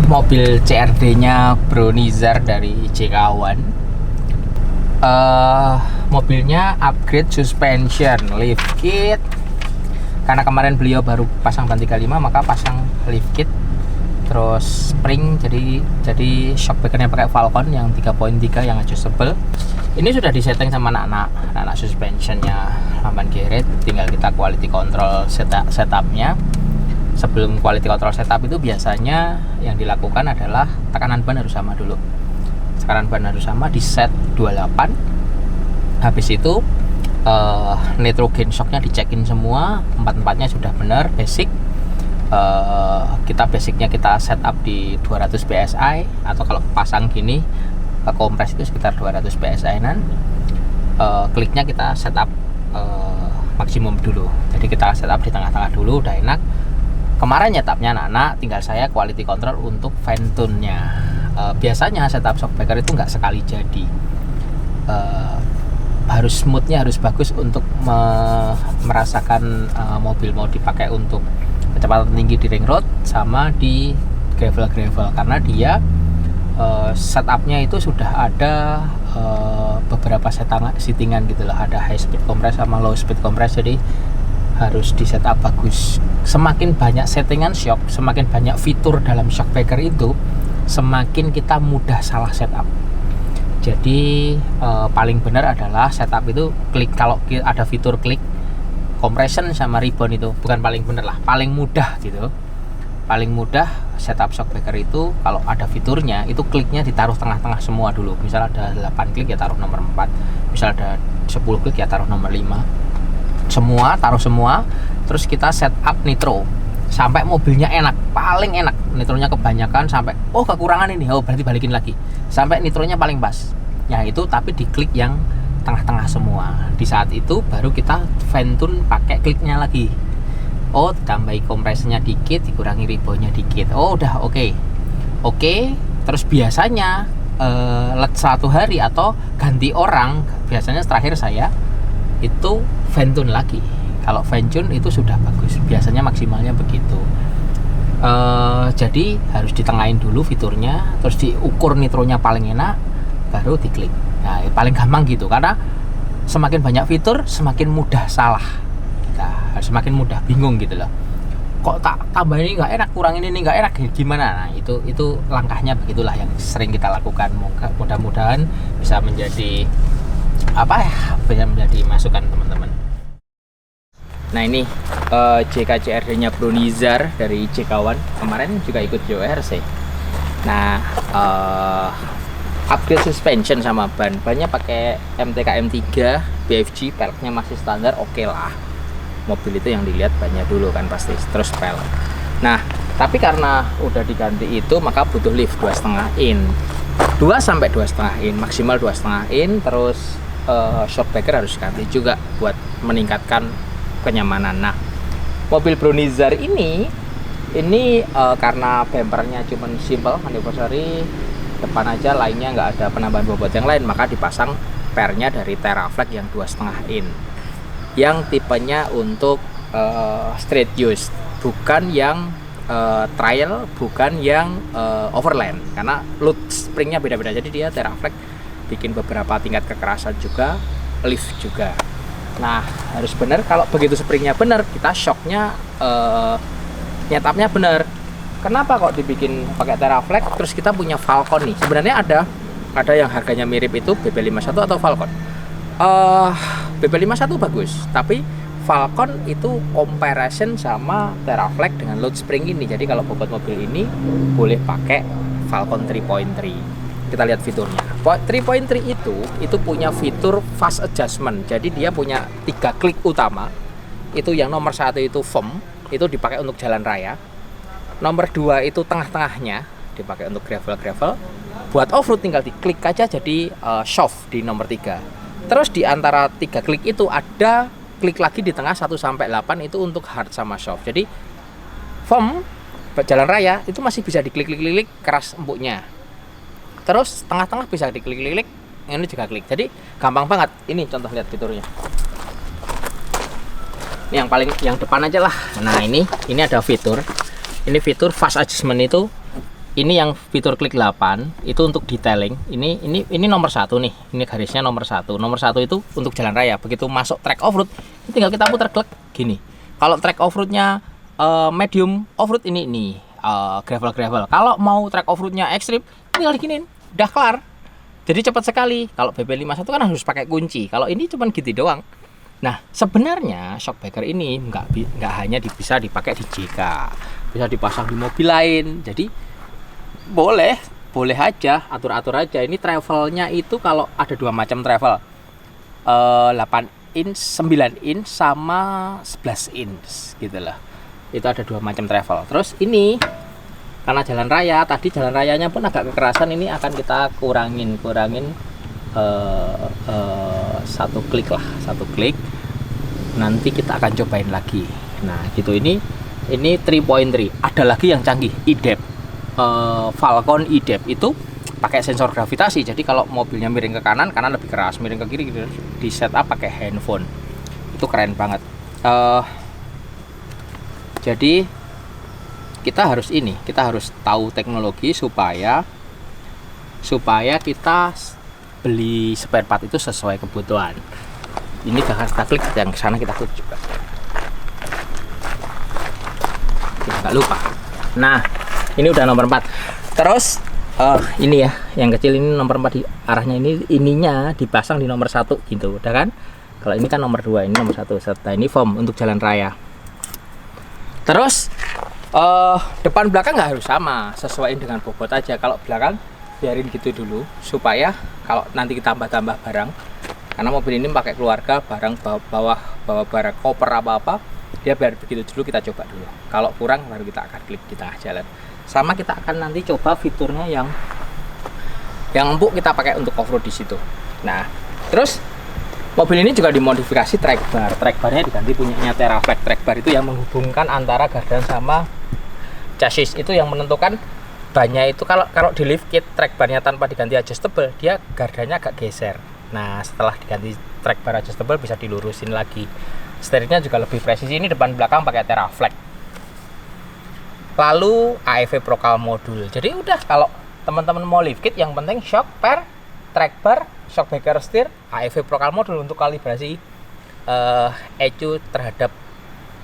Ini mobil CRD-nya Bro Nizar dari JK1. Mobilnya upgrade suspension, lift kit. Karena kemarin beliau baru pasang ban 35, maka pasang lift kit. Terus spring, jadi shock breakernya pakai Falcon yang 3.3 yang adjustable. Ini sudah disetting sama anak suspensionnya lamban Garrett. Tinggal kita quality control setupnya. Sebelum quality control setup itu biasanya yang dilakukan adalah tekanan ban harus sama dulu. Tekanan ban harus sama, di set 28. Habis itu nitrogen shocknya dicekin semua, empat-empatnya sudah benar, basic. Basicnya kita setup di 200 psi, atau kalau pasang gini kompres itu sekitar 200 psi nan. Kliknya kita setup maksimum dulu, jadi kita setup di tengah-tengah dulu, udah enak. Kemarin nyetapnya anak-anak, tinggal saya quality control untuk ventune-nya. Biasanya setup shock breaker itu nggak sekali jadi. Harus smoothnya harus bagus untuk merasakan mobil mau dipakai untuk kecepatan tinggi di ring road sama di gravel, karena dia setupnya itu sudah ada beberapa settingan gitu lah, ada high speed compress sama low speed compress, jadi harus di setup bagus. Semakin banyak settingan shock, semakin banyak fitur dalam shock breaker itu, semakin kita mudah salah setup. Jadi paling benar adalah setup itu klik, kalau ada fitur klik compression sama rebound, itu bukan paling benar lah, paling mudah gitu. Paling mudah setup shock breaker itu kalau ada fiturnya itu kliknya ditaruh tengah-tengah semua dulu. Misal ada 8 klik ya taruh nomor 4, misal ada 10 klik ya taruh nomor 5. Taruh semua, terus kita setup nitro sampai mobilnya enak, paling enak. Nitronya kebanyakan sampai kekurangan ini, berarti balikin lagi sampai nitronya paling pas. Ya itu, tapi diklik yang tengah-tengah semua. Di saat itu baru kita ventune pakai kliknya lagi. Tambahi kompresnya dikit, dikurangi reboundnya dikit. Udah oke. Terus biasanya let 1 hari atau ganti orang, biasanya terakhir saya itu ventune lagi. Kalau ventune itu sudah bagus, biasanya maksimalnya begitu. Jadi harus ditengahin dulu fiturnya, terus diukur nitronya paling enak, baru diklik. Nah, paling gampang gitu, karena semakin banyak fitur semakin mudah salah kita, semakin mudah bingung gitu loh. Kok tak tambah ini nggak enak, kurangin ini nggak enak, gimana? Nah itu langkahnya begitulah yang sering kita lakukan. Mudah-mudahan bisa menjadi bisa menjadi masukan teman-teman. Nah ini JKCRD-nya Bro Nizar dari JK1, kemarin juga ikut JORC. Nah upgrade suspension sama bannya pakai MTK M3 BFG, peleknya masih standar, oke lah. Mobil itu yang dilihat bannya dulu kan pasti, terus pelek. Nah tapi karena udah diganti itu, maka butuh lift 2,5 in, 2 sampai 2,5 in, maksimal 2,5 in. Terus shock breaker harus ganti juga buat meningkatkan kenyamanan. Nah mobil Bro Nizar ini karena bumpernya cuman simple anniversary depan aja, lainnya nggak ada penambahan bobot yang lain, maka dipasang pernya dari Teraflex yang 2,5 in, yang tipenya untuk street use, bukan yang trial, bukan yang overland, karena load springnya beda-beda. Jadi dia Teraflex bikin beberapa tingkat kekerasan juga, lift juga. Nah harus benar, kalau begitu springnya benar, kita shocknya nyetapnya benar. Kenapa kok dibikin pakai Teraflex? Terus kita punya Falcon nih. Sebenarnya ada yang harganya mirip, itu BP51 atau Falcon. BP51 bagus, tapi Falcon itu comparison sama Teraflex dengan load spring ini. Jadi kalau bobot mobil ini boleh pakai Falcon 3.3. Kita lihat fiturnya. 3.3 itu punya fitur fast adjustment. Jadi dia punya 3 klik utama. Itu yang nomor 1 itu firm, itu dipakai untuk jalan raya. Nomor 2 itu tengah-tengahnya dipakai untuk gravel. Buat off-road tinggal diklik aja jadi soft di nomor 3. Terus di antara 3 klik itu ada klik lagi di tengah 1 sampai 8, itu untuk hard sama soft. Jadi firm jalan raya itu masih bisa diklik-klik keras empuknya. Terus tengah-tengah bisa diklik-klik, ini juga klik. Jadi gampang banget. Ini contoh, lihat fiturnya. Ini yang depan aja lah. Nah ini ada fitur. Ini fitur fast adjustment, itu ini yang fitur klik 8 itu untuk detailing. Ini nomor 1 nih. Ini garisnya nomor 1. Nomor 1 itu untuk jalan raya. Begitu masuk track off-road, ini tinggal kita putar klik gini. Kalau track off-roadnya medium off-road ini gravel. Kalau mau track off-roadnya ekstrim, tinggal diginiin, udah kelar. Jadi cepat sekali. Kalau BB51 kan harus pakai kunci. Kalau ini cuma gitu doang. Nah, sebenarnya shock breaker ini nggak hanya bisa dipakai di JK, bisa dipasang di mobil lain. Jadi boleh aja, atur aja. Ini travelnya itu kalau ada 2 macam travel, 8 inch, 9 inch sama 11 inch gitu lah. Itu ada 2 macam travel. Terus ini karena jalan raya, tadi jalan rayanya pun agak kekerasan, ini akan kita kurangin 1 klik. Nanti kita akan cobain lagi. Nah gitu, ini 3.3. Ada lagi yang canggih, eDep, Falcon eDep itu pakai sensor gravitasi. Jadi kalau mobilnya miring ke kanan lebih keras, miring ke kiri di setup pakai handphone. Itu keren banget. Jadi kita harus tahu teknologi supaya kita beli spare part itu sesuai kebutuhan. Ini kita klik, yang kesana kita klik juga, kita nggak lupa. Nah ini udah nomor 4. Terus ini ya yang kecil, ini nomor 4 arahnya ininya dipasang di nomor 1 gitu, udah kan. Kalau ini kan nomor 2, ini nomor 1 serta ini foam untuk jalan raya. Terus depan belakang nggak harus sama, sesuaiin dengan bobot aja. Kalau belakang biarin gitu dulu, supaya kalau nanti kita tambah barang, karena mobil ini pakai keluarga, barang bawa barang koper apa dia biar begitu dulu, kita coba dulu. Kalau kurang baru kita akan klik di tengah jalan. Sama kita akan nanti coba fiturnya yang empuk, kita pakai untuk off-road di situ. Nah terus mobil ini juga dimodifikasi track barnya diganti punyanya Teraflex. Track bar itu yang menghubungkan antara gardan sama chassis, itu yang menentukan bannya itu. Kalau di lift kit track barnya tanpa diganti adjustable, dia gardannya agak geser. Nah setelah diganti track bar adjustable bisa dilurusin lagi. Setirnya juga lebih presisi. Ini depan belakang pakai Teraflex. Lalu AEV Procal modul. Jadi udah, kalau teman-teman mau lift kit, yang penting shock, per, track bar, shock breaker, setir, AEV Procal modul untuk kalibrasi ECU terhadap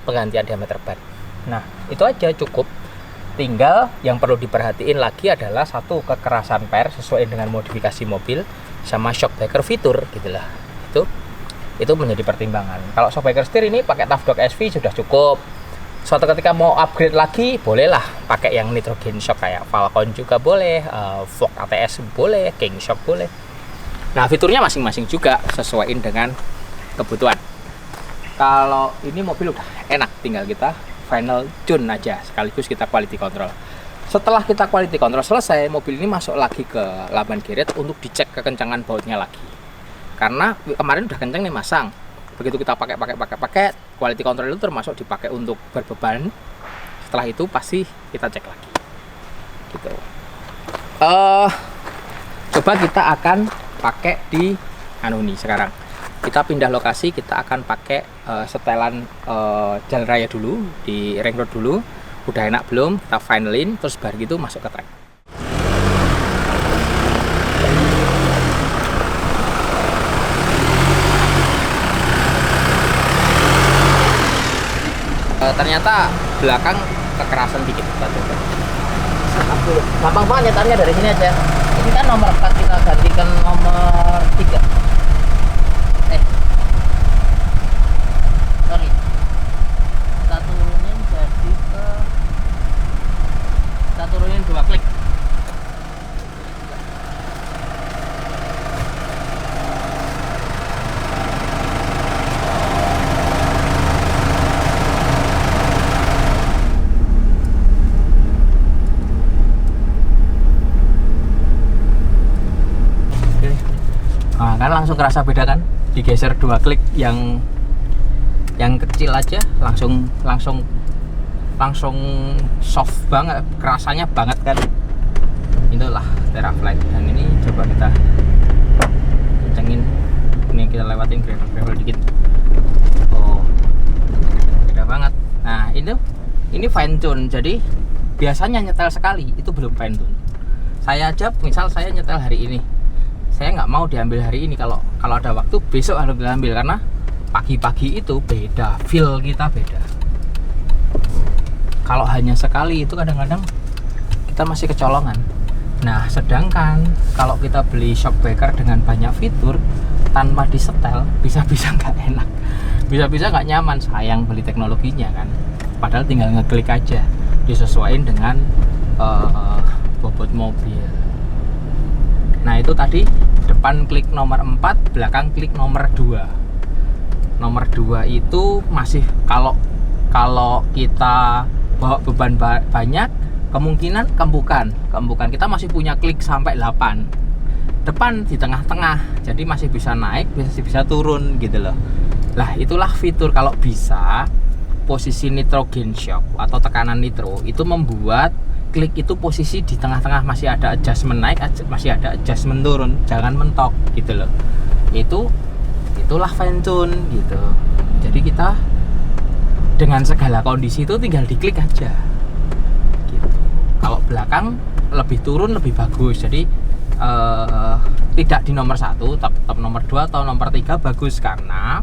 penggantian diameter ban. Nah itu aja cukup. Tinggal yang perlu diperhatiin lagi adalah satu, kekerasan per sesuai dengan modifikasi mobil, sama shock breaker fitur gitulah. Itu menjadi pertimbangan. Kalau shock breaker setir ini pakai Tough Dog SV sudah cukup. Suatu ketika mau upgrade lagi, bolehlah pakai yang nitrogen shock kayak Falcon juga boleh, Vogue ATS boleh, King Shock boleh. Nah fiturnya masing-masing juga sesuaiin dengan kebutuhan. Kalau ini mobil udah enak, tinggal kita final tune aja, sekaligus kita quality control. Setelah kita quality control selesai, mobil ini masuk lagi ke laban garage untuk dicek kekencangan bautnya lagi. Karena kemarin udah kenceng nih masang. Begitu kita pakai quality control itu termasuk dipakai untuk berbeban. Setelah itu pasti kita cek lagi. Gitu. Coba kita akan pakai di nih sekarang. Kita pindah lokasi, kita akan pakai setelan jalan raya dulu, di ring road dulu. Udah enak belum? Kita finalin, terus baru gitu masuk ke track. Ternyata belakang kekerasan dikit, kita coba. Gampang banget nyetarnya, dari sini aja. Ini kan nomor 4, kita gantikan nomor 3. Sorry. Kita turunin jadi kita turunin 2 klik. Kan langsung kerasa beda kan, digeser 2 klik, yang kecil aja langsung soft banget, kerasanya banget kan. Itulah Teraflex. Dan ini coba kita kencengin, ini kita lewatin gravel dikit. Oh beda banget. Nah ini fine tune, jadi biasanya nyetel sekali itu belum fine tune. Saya aja misal saya nyetel hari ini, saya nggak mau diambil hari ini, kalau ada waktu besok harus diambil, karena pagi-pagi itu beda, feel kita beda. Kalau hanya sekali itu kadang-kadang kita masih kecolongan. Nah, sedangkan kalau kita beli shockbreaker dengan banyak fitur tanpa disetel, bisa-bisa nggak enak, bisa-bisa nggak nyaman. Sayang beli teknologinya kan, padahal tinggal ngeklik aja, disesuaikan dengan bobot mobil. Nah, itu tadi depan klik nomor 4, belakang klik nomor 2. Nomor 2 itu masih kalau kita bawa beban banyak, kemungkinan kembukan kita masih punya klik sampai 8. Depan di tengah-tengah, jadi masih bisa naik, bisa turun gitu loh. Lah, itulah fitur kalau bisa posisi nitrogen shock atau tekanan nitro itu membuat klik itu posisi di tengah-tengah, masih ada adjustment naik, masih ada adjustment turun, jangan mentok gitu loh. Itulah fine tune gitu. Jadi kita dengan segala kondisi itu tinggal diklik aja gitu. Kalau belakang lebih turun lebih bagus, jadi tidak di nomor 1, tetap nomor 2 atau nomor 3 bagus, karena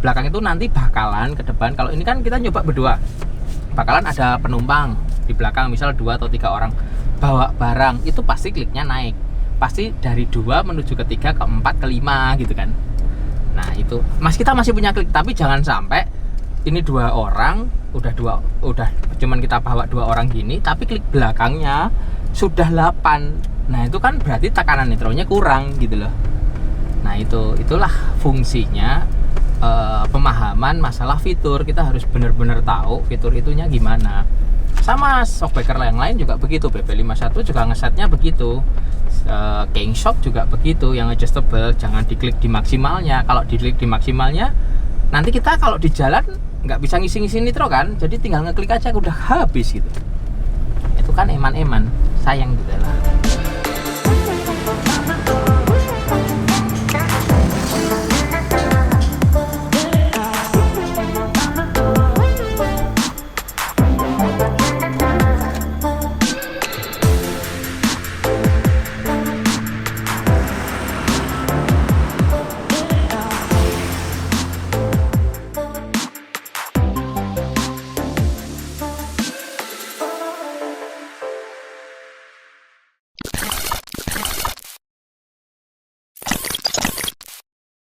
belakang itu nanti bakalan ke depan. Kalau ini kan kita nyoba berdua, bakalan ada penumpang di belakang, misal 2 atau 3 orang bawa barang, itu pasti kliknya naik, pasti dari 2 menuju ke 3, ke 4, ke 5 gitu kan. Nah itu kita masih punya klik, tapi jangan sampai ini 2 orang, udah cuman kita bawa 2 orang gini, tapi klik belakangnya sudah 8. Nah itu kan berarti tekanan nitronya kurang gitu loh. Nah itulah fungsinya pemahaman masalah fitur. Kita harus benar-benar tahu fitur itunya gimana. Sama shockbreaker yang lain juga begitu, BP51 juga ngesetnya begitu, King Shock juga begitu, yang adjustable. Jangan diklik di maksimalnya. Kalau diklik di maksimalnya, nanti kita kalau di jalan nggak bisa ngisi-ngisi nitro kan, jadi tinggal ngeklik aja udah habis gitu. Itu kan eman-eman, sayang gitu lah.